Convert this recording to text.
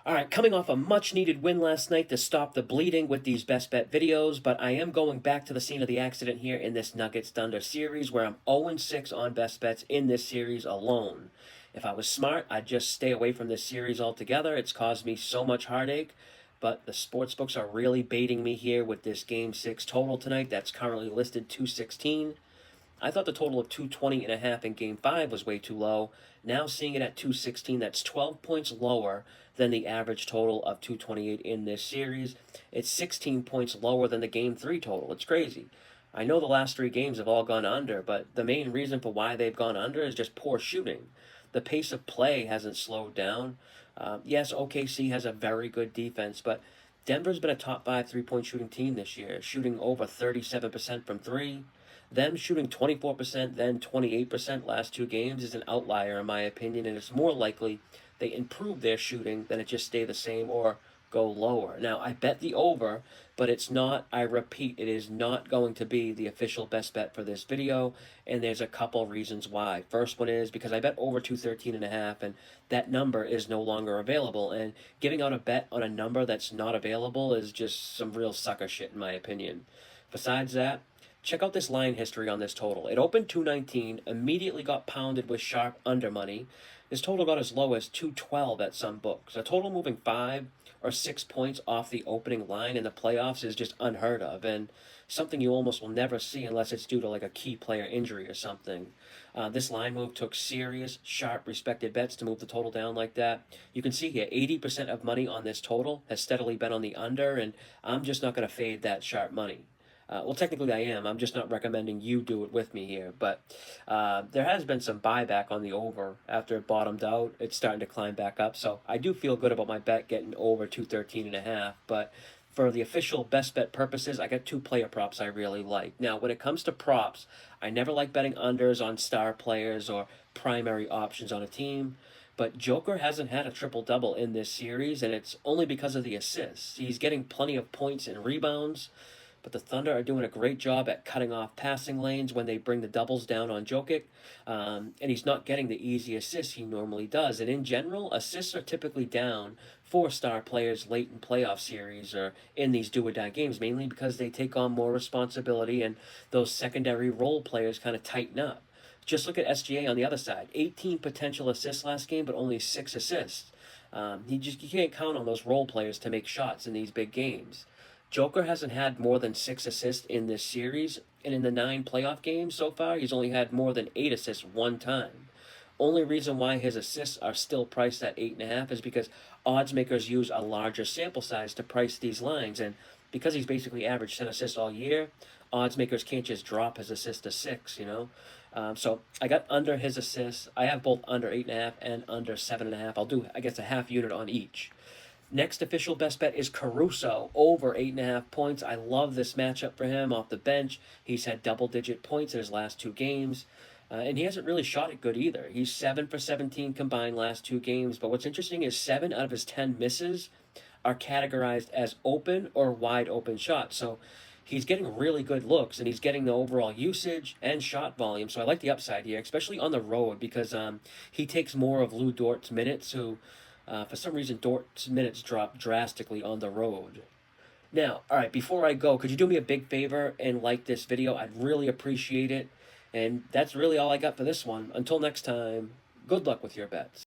All right, coming off a much needed win last night to stop the bleeding with these best bet videos, but I am going back to the scene of the accident here in this Nuggets Thunder series where I'm 0-6 on best bets in this series alone. If I was smart, I'd just stay away from this series altogether. It's caused me so much heartache, but the sports books are really baiting me here with this game 6 total tonight that's currently listed 216. I thought the total of 220.5 in Game 5 was way too low. Now seeing it at 216, that's 12 points lower than the average total of 228 in this series. It's 16 points lower than the Game 3 total. It's crazy. I know the last 3 games have all gone under, but the main reason for why they've gone under is just poor shooting. The pace of play hasn't slowed down. Yes, OKC has a very good defense, but Denver's been a top 5 3-point shooting team this year, shooting over 37% from 3. Them shooting 24%, then 28% last 2 games is an outlier in my opinion, and it's more likely they improve their shooting than it just stay the same or go lower. Now, I bet the over, but it's not, I repeat, it is not going to be the official best bet for this video, and there's a couple reasons why. First one is because I bet over 213.5, and that number is no longer available, and giving out a bet on a number that's not available is just some real sucker shit in my opinion. Besides that, check out this line history on this total. It opened 219, immediately got pounded with sharp under money. This total got as low as 212 at some books. A total moving 5 or 6 points off the opening line in the playoffs is just unheard of, and something you almost will never see unless it's due to like a key player injury or something. This line move took serious, sharp, respected bets to move the total down like that. You can see here, 80% of money on this total has steadily been on the under, and I'm just not going to fade that sharp money. Well, technically I am. I'm just not recommending you do it with me here. But there has been some buyback on the over after it bottomed out. It's starting to climb back up. So I do feel good about my bet getting over 213.5. But for the official best bet purposes, I got 2 player props I really like. Now, when it comes to props, I never like betting unders on star players or primary options on a team. But Joker hasn't had a triple-double in this series, and it's only because of the assists. He's getting plenty of points and rebounds, but the Thunder are doing a great job at cutting off passing lanes when they bring the doubles down on Jokic, and he's not getting the easy assists he normally does. And in general, assists are typically down for star players late in playoff series or in these do-or-die games, mainly because they take on more responsibility and those secondary role players kind of tighten up. Just look at SGA on the other side. 18 potential assists last game, but only 6 assists. You can't count on those role players to make shots in these big games. Joker hasn't had more than 6 assists in this series, and in the 9 playoff games so far, he's only had more than 8 assists one time. Only reason why his assists are still priced at 8.5 is because odds makers use a larger sample size to price these lines, and because he's basically averaged 10 assists all year, odds makers can't just drop his assist to 6, you know? So I got under his assists. I have both under 8.5 and under 7.5. I'll do, I guess, a half unit on each. Next official best bet is Caruso, over 8.5 points. I love this matchup for him off the bench. He's had double-digit points in his last 2 games, and he hasn't really shot it good either. He's 7 for 17 combined last 2 games, but what's interesting is 7 out of his 10 misses are categorized as open or wide open shots. So he's getting really good looks, and he's getting the overall usage and shot volume. So I like the upside here, especially on the road, because he takes more of Lou Dort's minutes, who for some reason, Dort's minutes drop drastically on the road. Now, all right, before I go, could you do me a big favor and like this video? I'd really appreciate it. And that's really all I got for this one. Until next time, good luck with your bets.